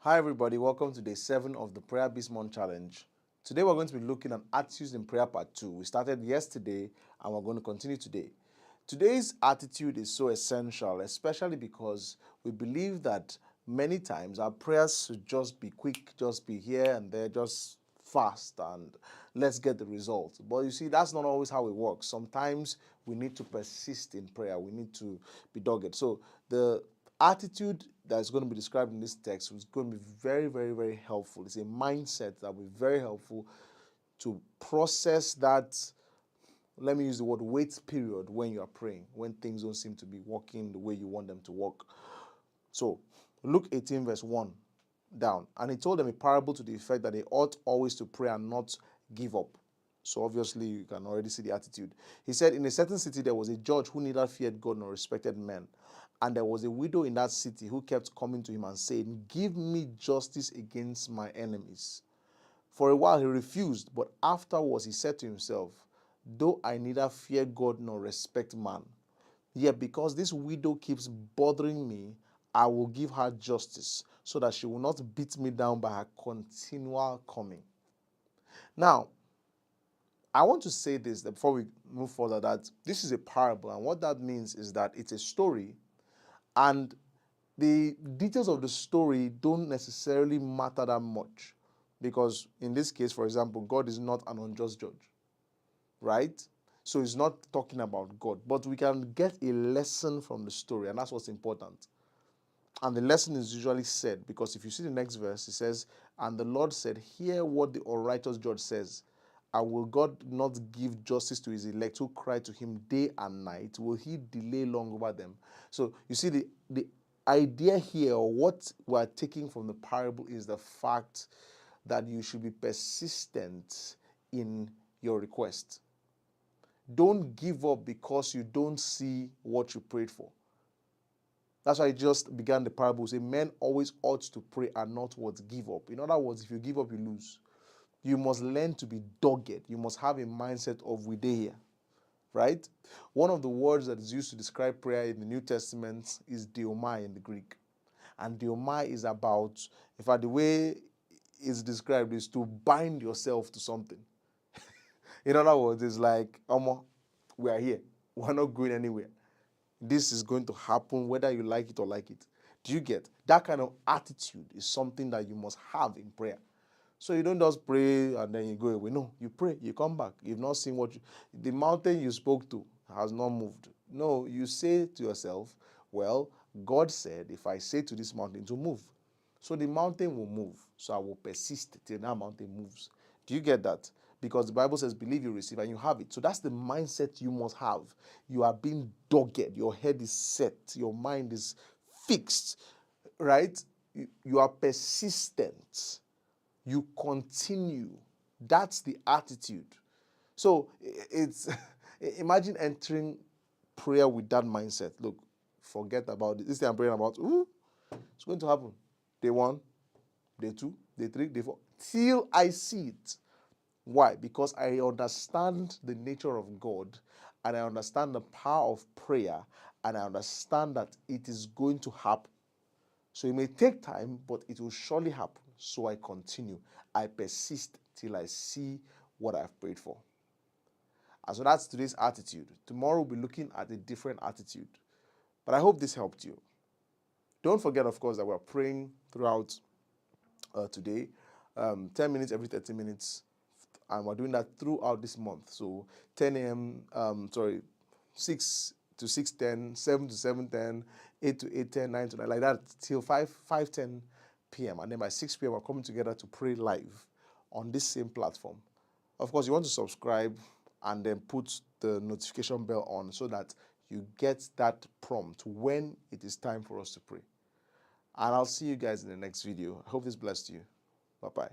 Hi everybody, welcome to day 7 of the Prayer Beast Month Challenge. Today we're going to be looking at attitudes in prayer part 2. We started yesterday and we're going to continue today. Today's attitude is so essential, especially because we believe that many times our prayers should just be quick, just be here and there, just fast and let's get the result. But you see, that's not always how it works. Sometimes we need to persist in prayer. We need to be dogged. So the attitude that's going to be described in this text is going to be very, very, very helpful. It's a mindset that will be very helpful to process that, let me use the word, wait period when you are praying, when things don't seem to be working the way you want them to work. So, Luke 18 verse 1 down. And he told them a parable to the effect that they ought always to pray and not give up. So obviously you can already see the attitude. He said, in a certain city there was a judge who neither feared God nor respected men. And there was a widow in that city who kept coming to him and saying, give me justice against my enemies. For a while he refused, but afterwards he said to himself, though I neither fear God nor respect man, yet because this widow keeps bothering me, I will give her justice so that she will not beat me down by her continual coming. Now, I want to say this before we move further, that this is a parable, and what that means is that it's a story, and the details of the story don't necessarily matter that much, because in this case, for example, God is not an unjust judge, right? So he's not talking about God, but we can get a lesson from the story, and that's what's important. And the lesson is usually said, because if you see the next verse, it says, and the Lord said, hear what the unrighteous judge says. And will God not give justice to his elect who cry to him day and night? Will he delay long over them? So you see, the idea here, or what we're taking from the parable, is the fact that you should be persistent in your request. Don't give up because you don't see what you prayed for. That's why I just began the parable. Say, men always ought to pray and not what give up. In other words, if you give up, you lose. You must learn to be dogged. You must have a mindset of we dey here, right? One of the words that is used to describe prayer in the New Testament is deomai in the Greek. And deomai is about, in fact, the way it's described is to bind yourself to something. In other words, it's like, we are here. We're not going anywhere. This is going to happen whether you like it or like it. Do you get? That kind of attitude is something that you must have in prayer. So you don't just pray and then you go away. No, you pray, you come back. You've not seen the mountain you spoke to has not moved. No, you say to yourself, well, God said, if I say to this mountain to move, so the mountain will move. So I will persist till that mountain moves. Do you get that? Because the Bible says, believe you receive and you have it. So that's the mindset you must have. You are being dogged. Your head is set. Your mind is fixed, right? You are persistent. You continue. That's the attitude. So it's imagine entering prayer with that mindset. Look, forget about it. This thing I'm praying about, it's going to happen. Day 1, day 2, day 3, day 4, till I see it. Why? Because I understand the nature of God, and I understand the power of prayer, and I understand that it is going to happen. So it may take time, but it will surely happen. So I continue. I persist till I see what I've prayed for. And so that's today's attitude. Tomorrow we'll be looking at a different attitude. But I hope this helped you. Don't forget, of course, that we're praying throughout today. 10 minutes every 30 minutes. And we're doing that throughout this month. So 10 a.m., 6 to 6:10, 7 to 7:10, 8 to 8:10, 9 to 9, like that, till 5:10 p.m. And then by 6 p.m., we're coming together to pray live on this same platform. Of course, you want to subscribe and then put the notification bell on so that you get that prompt when it is time for us to pray. And I'll see you guys in the next video. I hope this blessed you. Bye-bye.